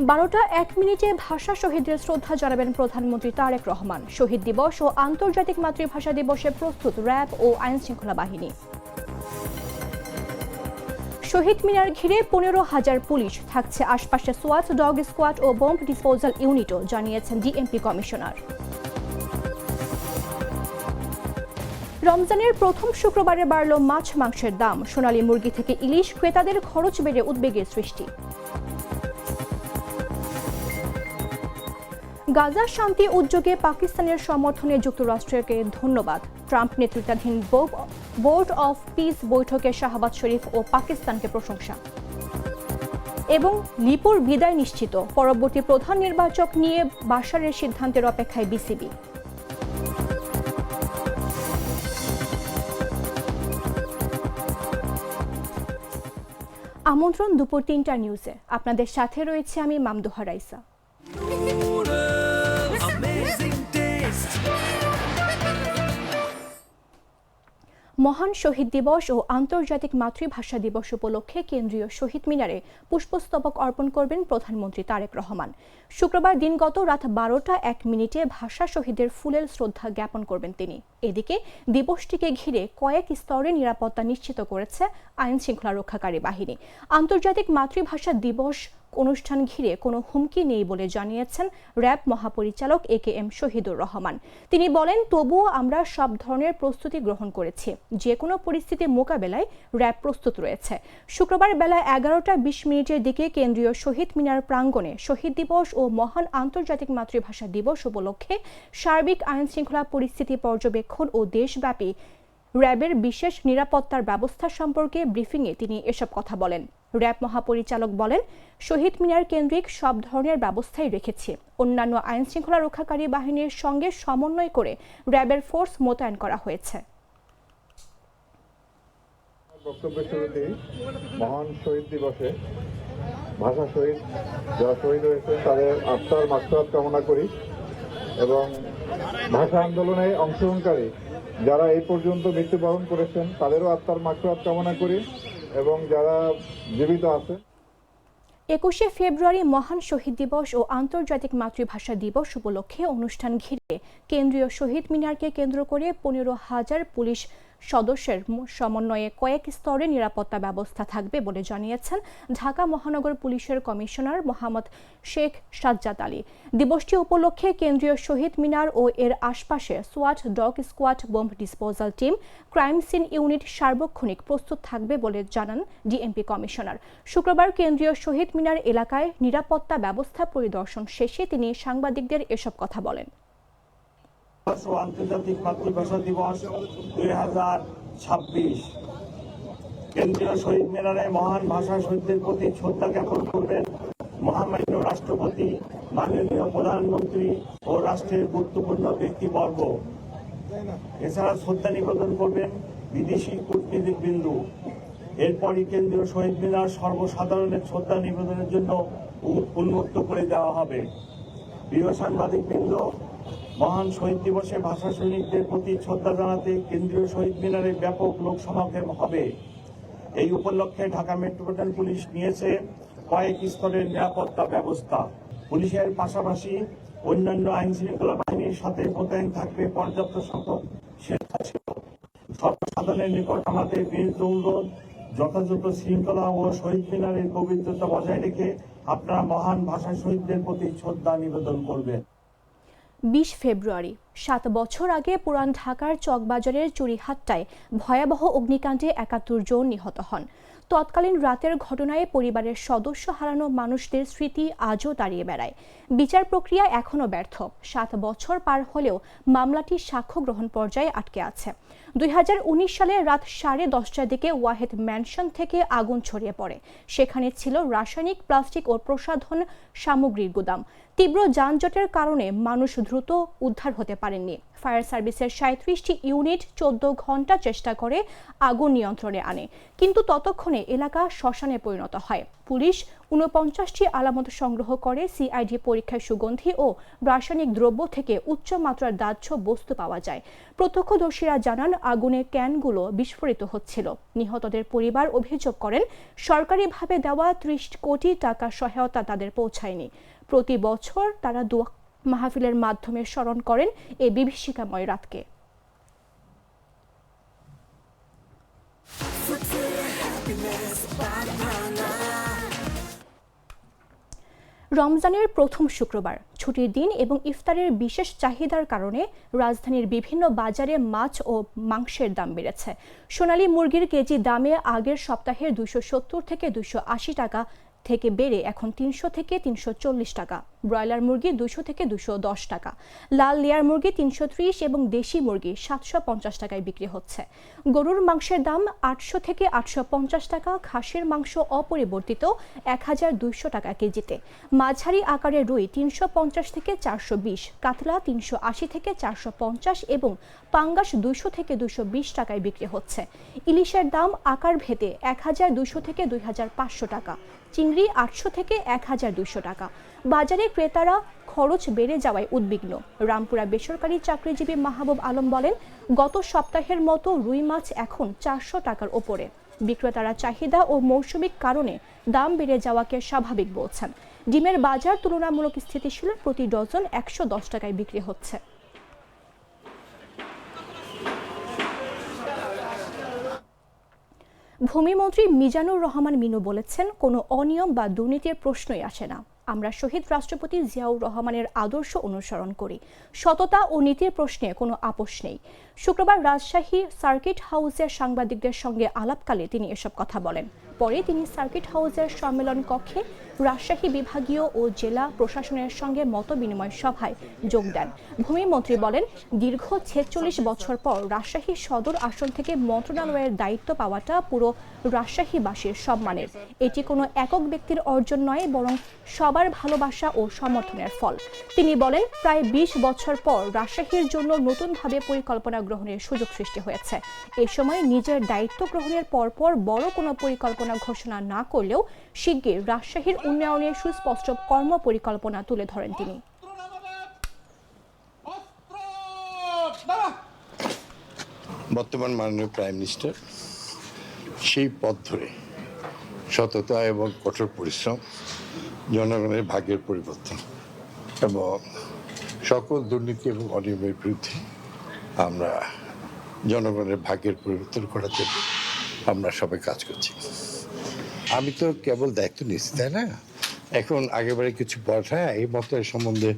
12টা 1 মিনিটে ভাষা শহীদদের শ্রদ্ধা জানাবেন প্রধানমন্ত্রী তারেক রহমান। শহীদ দিবস ও আন্তর্জাতিক মাতৃভাষা দিবসে প্রস্তুত র্যাব ও আইনশৃঙ্খলা বাহিনী। শহীদ মিনার ঘিরে 15,000 পুলিশ থাকছে, আশপাশে সোয়াট, ডগ স্কোয়াড ও বোম্ব ডিসপোজাল ইউনিটও, জানিয়েছেন ডিএমপি কমিশনার। রমজানের প্রথম শুক্রবারে বাড়ল মাছ মাংসের দাম। সোনালী মুরগি থেকে ইলিশ ক্রেতাদের খরচ বেড়ে উদ্বেগের সৃষ্টি। গাজা শান্তি উদ্যোগে পাকিস্তানের সমর্থনে যুক্তরাষ্ট্রকে ধন্যবাদ। ট্রাম্প নেতৃত্বাধীন বোর্ড অফ পিস বৈঠকে শাহবাজ শরীফ ও পাকিস্তানকে প্রশংসা। এবং লিপুর বিদায় নিশ্চিত, পরবর্তী প্রধান নির্বাচক নিয়ে বাশারের সিদ্ধান্তের অপেক্ষায় বিসিবি। আমন্ত্রণ দুপুর 3টা নিউজে, আপনাদের সাথে রয়েছে আমি মামদুহা রাইসা। মহান শহীদ দিবস ও আন্তর্জাতিক মাতৃভাষা দিবস উপলক্ষে কেন্দ্রীয় শহীদ মিনারে পুষ্পস্তবক অর্পণ করবেন প্রধানমন্ত্রী তারেক রহমান। শুক্রবার দিনগত রাত 12টা 1 মিনিটে ভাষা শহীদদের ফুলেল শ্রদ্ধা জ্ঞাপন করবেন তিনি। এদিকে দিবসটিকে ঘিরে কয়েক স্তরে নিরাপত্তা নিশ্চিত করেছে আইন শৃঙ্খলা রক্ষাকারী বাহিনী। আন্তর্জাতিক মাতৃভাষা দিবস অনুষ্ঠান ঘিরে কোনো হুমকি নেই বলে জানিয়েছেন র্যাব মহাপরিচালক AKM শহীদুর রহমান। তিনি বলেন, তবুও আমরা সব ধরনের প্রস্তুতি গ্রহণ করেছি, যে কোনো পরিস্থিতি মোকাবেলায় র্যাব প্রস্তুত রয়েছে। শুক্রবার বেলা 11টা 20 মিনিটের দিকে কেন্দ্রীয় শহীদ মিনার প্রাঙ্গণে শহীদ দিবস ও মহান আন্তর্জাতিক মাতৃভাষা দিবস উপলক্ষে সার্বিক আইন শৃঙ্খলা পরিস্থিতি পর্যবেক্ষণ ও দেশব্যাপী র্যাবের বিশেষ নিরাপত্তার ব্যবস্থা সম্পর্কে ব্রিফিংয়ে তিনি এসব কথা বলেন। র্যাব মহাপরিচালক বলেন, শহীদ মিনার কেন্দ্রিক সব ধরনের ব্যবস্থাই রেখেছি। অন্যান্য আইন শৃঙ্খলা রক্ষাকারী বাহিনীর সঙ্গে সমন্বয় করে র্যাবের ফোর্স মোতায়েন করা হয়েছে। বক্তব্যের শুরুতে মহান শহীদ দিবসে ভাষা শহীদ যারা শহীদ হয়েছেন তাদের আত্মার মাগফিরাত কামনা করি এবং ভাষা আন্দোলনে অংশগ্রহণকারী যারা এই পর্যন্ত মৃত্যুবরণ করেছেন তাদেরও আত্মার মাগফিরাত কামনা করি এবং যারা জীবিত আছেন। 21শে ফেব্রুয়ারি মহান শহীদ দিবস ও আন্তর্জাতিক মাতৃভাষা দিবস উপলক্ষে অনুষ্ঠান ঘিরে কেন্দ্রীয় শহীদ মিনারকে কেন্দ্র করে 15,000 পুলিশ সদস্যের সমন্বয়ে কয়েক স্তরে নিরাপত্তা ব্যবস্থা থাকবে বলে জানিয়েছেন ঢাকা মহানগর পুলিশের কমিশনার মোহাম্মদ শেখ সাজ্জাদ আলী। দিবসটি উপলক্ষে কেন্দ্রীয় শহীদ মিনার ও এর আশপাশে সোয়াট, dog squad, bomb disposal team, crime scene unit সার্বক্ষণিক প্রস্তুত থাকবে বলে জানান ডিএমপি কমিশনার। শুক্রবার কেন্দ্রীয় শহীদ মিনার এলাকায় নিরাপত্তা ব্যবস্থা পরিদর্শন শেষে তিনি সাংবাদিকদের এসব কথা বলেন। আন্তর্জাতিক মাতৃভাষা দিবস 2026 কেন্দ্রীয় শহীদ মিনারে মহান ভাষা শহীদদের প্রতি শ্রদ্ধা জ্ঞাপন করবেন মহামান্য রাষ্ট্রপতি, মাননীয় প্রধানমন্ত্রী ও রাষ্ট্রের গুরুত্বপূর্ণ ব্যক্তিবর্গ। এছাড়া শ্রদ্ধা নিবেদন করবেন বিদেশি কূটনীতিবৃন্দ। এরপরই কেন্দ্রীয় শহীদ মিনার সর্বসাধারণের শ্রদ্ধা নিবেদনের জন্য উন্মুক্ত করে দেওয়া হবে। প্রিয় সাংবাদিকবৃন্দ, মহান শহীদ দিবসে ভাষা সৈনিকদের প্রতি শ্রদ্ধা জানাতে কেন্দ্রীয় শহীদ মিনারে ব্যাপক লোক সমাগম হবে। এই উপলক্ষে ঢাকা মেট্রোপলিটন পুলিশ নিয়েছে কয়েক স্তরের নিরাপত্তা ব্যবস্থা। পুলিশের পাশাপাশি অন্যান্য আইন শৃঙ্খলা বাহিনীর সাথে মোতায়েন থাকবে পর্যাপ্ত সংখ্যক স্বেচ্ছাসেবক। সর্বসাধারণের নিকট আমাদের বিনীত অনুরোধ, যথাযথ শৃঙ্খলা ও শহীদ মিনারের পবিত্রতা বজায় রেখে আপনারা মহান ভাষা শহীদদের প্রতি শ্রদ্ধা নিবেদন করবেন। 20 ফেব্রুয়ারি 7 বছর আগে পুরান ঢাকার চকবাজারের চুরিহাট্টায় ভয়াবহ অগ্নিকাণ্ডে 71 জন নিহত হন। তৎকালীন রাতের ঘটনায় পরিবারের সদস্য হারানো মানুষদের স্মৃতি আজও দাঁড়িয়ে বেড়ায়। বিচার প্রক্রিয়া এখনও ব্যর্থ। 7 বছর পার হলেও মামলাটি সাক্ষ্য গ্রহণ পর্যায়ে আটকে আছে। 2019 সালে রাত 10:30টার দিকে ওয়াহেদ ম্যানশন থেকে আগুন ছড়িয়ে পড়ে। সেখানে ছিল রাসায়নিক, প্লাস্টিক ও প্রসাধন সামগ্রীর গুদাম। তীব্র যানজটের কারণে মানুষ দ্রুত উদ্ধার হতে পারে। পারেননি। ফায়ার সার্ভিসের 37টি ইউনিট 14 ঘন্টা চেষ্টা করে আগুন নিয়ন্ত্রণে আনে, কিন্তু ততক্ষণে এলাকা শ্মশানে পরিণত হয়। পুলিশ 49টি আলামত সংগ্রহ করে। সিআইডি পরীক্ষায় সুগন্ধি ও রাসায়নিক দ্রব্য থেকে উচ্চ মাত্রার দাহ্য বস্তু পাওয়া যায়। প্রত্যক্ষদর্শীরা জানান আগুনে ক্যানগুলো বিস্ফোরিত হচ্ছিল। নিহতদের পরিবার অভিযোগ করেন সরকারিভাবে দেওয়া 30 কোটি টাকা সহায়তা তাদের পৌঁছায়নি। প্রতি বছর তারা দোয়া মাহফিলের মাধ্যমে স্মরণ করেন এই বিভীষিকাময় রাতকে। রমজানের প্রথম শুক্রবার, ছুটির দিন এবং ইফতারের বিশেষ চাহিদার কারণে রাজধানীর বিভিন্ন বাজারে মাছ ও মাংসের দাম বেড়েছে। সোনালী মুরগির কেজি দামে আগের সপ্তাহের 270 থেকে 280 টাকা থেকে বেড়ে এখন 300 থেকে 340 টাকা। ব্রয়লার মুরগি 200 থেকে 210 টাকা, লাল লেয়ার মুরগি 330 এবং দেশি মুরগি 750 টাকায় বিক্রি হচ্ছে। গরুর মাংসের দাম 800 থেকে 850 টাকা, খাসির মাংস অপরিবর্তিত 1200 টাকা কেজিতে। মাঝারি আকারের রুই 350 থেকে 420, কাতলা 380 থেকে 450 এবং পাঙ্গাস 200 থেকে 220 টাকায় বিক্রি হচ্ছে। ইলিশের দাম আকার ভেদে 1200 থেকে 2500 টাকা, চিংড়ি 800 থেকে 1200 টাকা। বাজারে ক্রেতারা খরচ বেড়ে যাওয়ায় উদ্বিগ্ন। রামপুরা বেসরকারি চাকরিজীবী মাহবুব আলম বলেন, গত সপ্তাহের মতো রুই মাছ এখন 400 টাকার ওপরে। বিক্রেতারা চাহিদা ও মৌসুমিক কারণে দাম বেড়ে যাওয়াকে স্বাভাবিক বলছেন। ডিমের বাজার তুলনামূলক স্থিতিশীল, প্রতি ডজন 110 টাকায় বিক্রি হচ্ছে। ভূমিমন্ত্রী মিজানুর রহমান মিনু বলেছেন, কোনো অনিয়ম বা দুর্নীতির প্রশ্নই আসে না। আমরা শহীদ রাষ্ট্রপতি জিয়াউর রহমানের আদর্শ অনুসরণ করি। সততা ও নীতির প্রশ্নে কোনো আপোষ নেই। শুক্রবার রাজশাহী সার্কিট হাউসের সাংবাদিকদের সঙ্গে আলাপকালে তিনি এসব কথা বলেন। পরে তিনি সার্কিট হাউসের সম্মেলন কক্ষে রাজশাহী বিভাগীয় ও জেলা প্রশাসনের সঙ্গে মতবিনিময় সভায় যোগ দেন। ভূমিমন্ত্রী বলেন, দীর্ঘ 46 বছর পর রাজশাহী সদর আসন থেকে মন্ত্রণালয়ের দায়িত্ব পাওয়াটা পুরো রাজশাহীবাসীর সম্মানের। এটি কোনো একক ব্যক্তির অর্জন নয়, বরং সবার ভালোবাসা ও সমর্থনের ফল। তিনি বলেন, প্রায় 20 বছর পর রাজশাহীর জন্য নতুনভাবে পরিকল্পনা গ্রহণের সুযোগ সৃষ্টি হয়েছে। এ সময় নিজের দায়িত্ব গ্রহণের পরপর বড় কোনো পরিকল্পনা ঘোষণা না করলেও শিগগির রাজশাহীর উন্নয়নের সুস্পষ্ট কর্ম পরিকল্পনা তুলে ধরেন তিনি। বর্তমান মাননীয় প্রাইম মিনিস্টার সেই পথ ধরে সততা এবং কঠোর পরিশ্রম, জনগণের ভাগ্যের পরিবর্তন এবং সকল দুর্নীতি এবং অনিয়মের বিরুদ্ধে আমরা জনগণের ভাগ্যের পরিবর্তন করাতে আমরা সবাই কাজ করছি। আমি তো কেবল দায়িত্ব নিয়েছি, তাই না? এখন আগেবারে কিছু হ্যাঁ, এই মতের সম্বন্ধে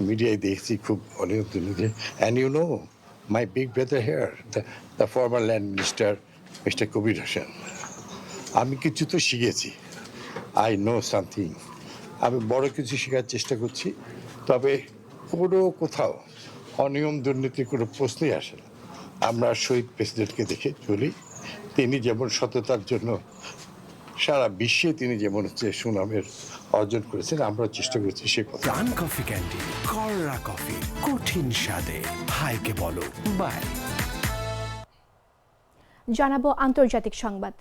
মিডিয়ায় দেখছি খুব অনিয়ম দুর্নীতি। And you know my big brother here, the former land minister mister Kabir Hossain, আমি কিছু তো শিখেছি। I know something. আমি বড় কিছু শেখার চেষ্টা করছি, তবে কোথাও অনিয়ম দুর্নীতির কোনো প্রশ্নই আসে না। আমরা শহীদ প্রেসিডেন্টকে দেখে চলি। তিনি যেমন সততার জন্য সারা বিশ্বে তিনি যেমন সুনামের অর্জন করেছেন, আমরা চেষ্টা করেছি সেই কথা। প্রাণ কফি ক্যান্টিন, কররা কফি, কঠিন স্বাদে, হাইকে বলো বাই। জানাবো আন্তর্জাতিক সংবাদ।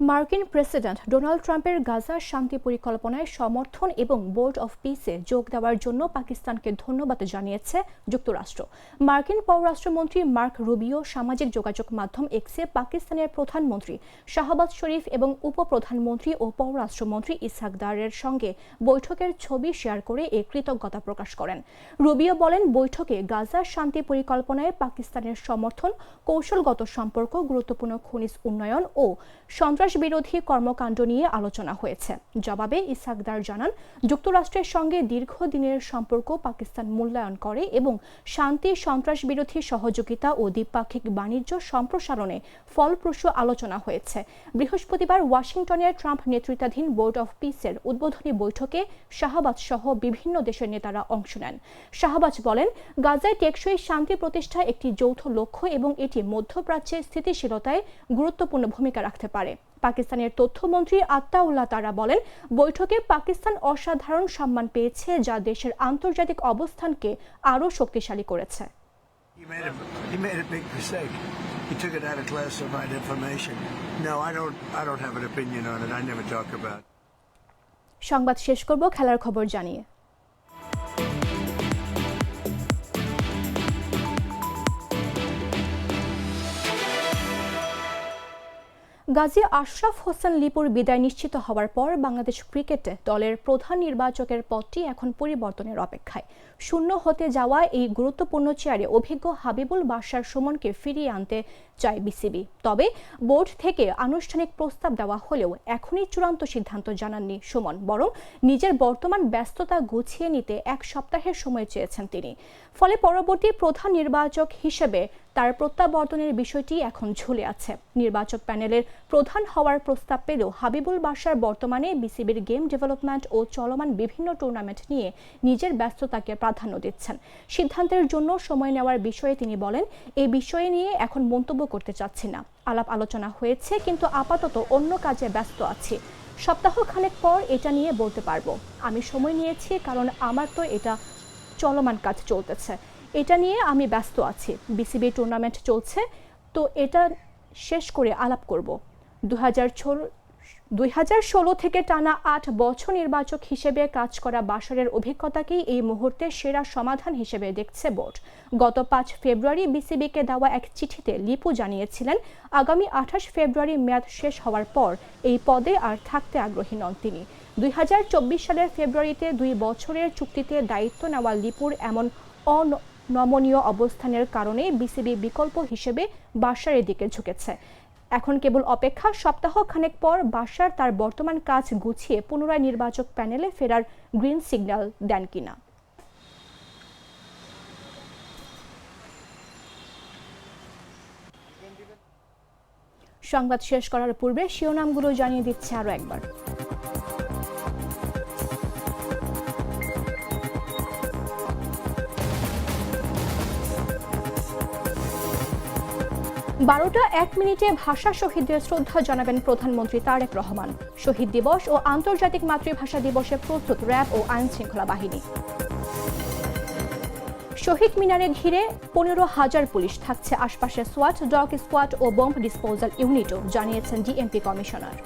মার্কিন প্রেসিডেন্ট ডোনাল্ড ট্রাম্পের গাজার শান্তি পরিকল্পনায় সমর্থন এবং বোর্ড অফ পিসে যোগ দেওয়ার জন্য পাকিস্তানকে ধন্যবাদ জানিয়েছে যুক্তরাষ্ট্র। মার্কিন পররাষ্ট্রমন্ত্রী মার্ক রুবিও সামাজিক যোগাযোগ মাধ্যম এক্সে পাকিস্তানের প্রধানমন্ত্রী শাহবাজ শরীফ এবং উপপ্রধানমন্ত্রী ও পররাষ্ট্রমন্ত্রী ইসহাক দারের সঙ্গে বৈঠকের ছবি শেয়ার করে এ কৃতজ্ঞতা প্রকাশ করেন। রুবিও বলেন, বৈঠকে গাজার শান্তি পরিকল্পনায় পাকিস্তানের সমর্থন, কৌশলগত সম্পর্ক, গুরুত্বপূর্ণ খনিজ উন্নয়ন ও সন্ত্রাস বিরোধী কর্মকাণ্ড নিয়ে আলোচনা হয়েছে। জবাবে ইসহাক দার জানান, যুক্তরাষ্ট্রের সঙ্গে দীর্ঘদিনের সম্পর্ক পাকিস্তান মূল্যায়ন করে এবং শান্তি, সন্ত্রাস বিরোধী সহযোগিতা ও দ্বিপাক্ষিক বাণিজ্য সম্প্রসারণে ফলপ্রসূ আলোচনা হয়েছে। বৃহস্পতিবার ওয়াশিংটনের ট্রাম্প নেতৃত্বাধীন বোর্ড অফ পিসের উদ্বোধনী বৈঠকে শাহবাজ সহ বিভিন্ন দেশের নেতারা অংশ নেন। শাহবাজ বলেন, গাজায় টেকসই শান্তি প্রতিষ্ঠা একটি যৌথ লক্ষ্য এবং এটি মধ্যপ্রাচ্যে স্থিতিশীলতায় গুরুত্বপূর্ণ ভূমিকা রাখতে পারে। পাকিস্তানের তথ্যমন্ত্রী আত্তাউল্লাহ তারা বলেন, বৈঠকে পাকিস্তান অসাধারণ সম্মান পেয়েছে, যা দেশের আন্তর্জাতিক অবস্থানকে আরও শক্তিশালী করেছে। He made a big mistake. He took it out of classified information. No, I don't have an opinion on it. I never talk about it. সংবাদ শেষ করব খেলার খবর জানিয়ে। গাজী আশরাফ হোসেন লিপুর বিদায় নিশ্চিত হওয়ার পর বাংলাদেশ ক্রিকেটে দলের প্রধান নির্বাচকের পদটি এখন পরিবর্তনের অপেক্ষায়। শূন্য হতে যাওয়া এই গুরুত্বপূর্ণ চেয়ারে অভিজ্ঞ হাবিবুল বাশার সুমনকে ফিরিয়ে আনতে চায় বিসিবি। তবে বোর্ড থেকে আনুষ্ঠানিক প্রস্তাব দেওয়া হলেও এখনই চূড়ান্ত সিদ্ধান্ত জানাননি সুমন, বরং নিজের বর্তমান ব্যস্ততা গুছিয়ে নিতে এক সপ্তাহের সময় চেয়েছেন তিনি। ফলে পরবর্তী প্রধান নির্বাচক হিসেবে তার প্রত্যাবর্তনের বিষয়টি এখন ঝুলে আছে। নির্বাচক প্যানেলের প্রধান হওয়ার প্রস্তাব পেলেও হাবিবুল বাশার বর্তমানে বিসিবির গেম ডেভেলপমেন্ট ও চলমান বিভিন্ন টুর্নামেন্ট নিয়ে নিজের ব্যস্ততাকে প্রাধান্য দিচ্ছেন। সিদ্ধান্তের জন্য সময় নেওয়ার বিষয়ে তিনি বলেন, এই বিষয়ে নিয়ে এখন মন্তব্য করতে চাচ্ছি না। আলাপ আলোচনা হয়েছে, কিন্তু আপাতত অন্য কাজে ব্যস্ত আছি। সপ্তাহখানেক পর এটা নিয়ে বলতে পারবো। আমি সময় নিয়েছি কারণ আমার তো এটা চলমান কাজ চলতেছে, এটা নিয়ে আমি ব্যস্ত আছি। বিসিবি টুর্নামেন্ট চলছে, তো এটা শেষ করে আলাপ করব। 2016 থেকে টানা 8 বছর নির্বাচক হিসেবে কাজ করা বাশারের অভিজ্ঞতাকেই এই মুহূর্তে সেরা সমাধান হিসেবে দেখছে বোর্ড। গত 5 ফেব্রুয়ারি বিসিবিকে দেওয়া এক চিঠিতে লিপু জানিয়েছিলেন, আগামী 28 ফেব্রুয়ারি মেয়াদ শেষ হওয়ার পর এই পদে আর থাকতে আগ্রহী নন তিনি। 2024 সালের ফেব্রুয়ারিতে 2 বছরের চুক্তিতে দায়িত্ব নেওয়া লিপুর এমন অনমনীয় অবস্থানের কারণে বিসিবি বিকল্প হিসেবে বাশারের দিকে ঝুঁকেছে। এখন কেবল অপেক্ষা সপ্তাহ খানেক পর বাশার তার বর্তমান কাজ গুছিয়ে পুনরায় নির্বাচক প্যানেলে ফেরার গ্রিন সিগন্যাল দেন কিনা। সংবাদ শেষ করার পূর্বে শিরোনামগুলো জানিয়ে দিচ্ছে আরো একবার। বারোটা 1 মিনিটে ভাষা শহীদদের শ্রদ্ধা জানাবেন প্রধানমন্ত্রী তারেক রহমান। শহীদ দিবস ও আন্তর্জাতিক মাতৃভাষা দিবসে প্রস্তুত র্যাব ও আইন শৃঙ্খলা বাহিনী। শহীদ মিনারে ঘিরে 15,000 পুলিশ থাকছে, আশপাশে সোয়াট, ডগ স্কোয়াড ও বম্ব ডিসপোজাল ইউনিটও, জানিয়েছেন ডিএমপি কমিশনার।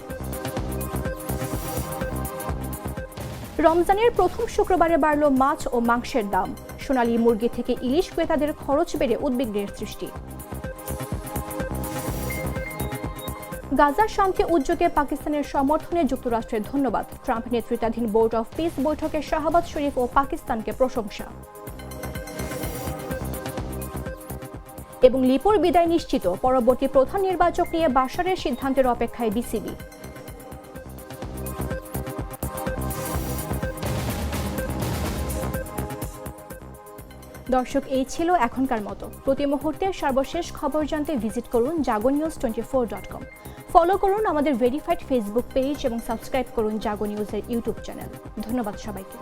রমজানের প্রথম শুক্রবারে বাড়ল মাছ ও মাংসের দাম। সোনালী মুরগি থেকে ইলিশ ক্রেতাদের খরচ বেড়ে উদ্বিগ্নের সৃষ্টি। গাজা শান্তি উদ্যোগে পাকিস্তানের সমর্থনে যুক্তরাষ্ট্রের ধন্যবাদ। ট্রাম্প নেতৃত্বাধীন বোর্ড অফ পিস বৈঠকে শাহবাজ শরীফ ও পাকিস্তানকে প্রশংসা। এবং লিপুর বিদায় নিশ্চিত, পরবর্তী প্রধান নির্বাচক নিয়ে বাশারের সিদ্ধান্তের অপেক্ষায় বিসিবি। দর্শক, এই ছিল এখনকার মতো। প্রতি মুহূর্তে সর্বশেষ খবর জানতে ভিজিট করুন jagonews24.com। ফলো করুন আমাদের ভেরিফাইড ফেসবুক পেজ এবং সাবস্ক্রাইব করুন জাগো নিউজের ইউটিউব চ্যানেল। ধন্যবাদ সবাইকে।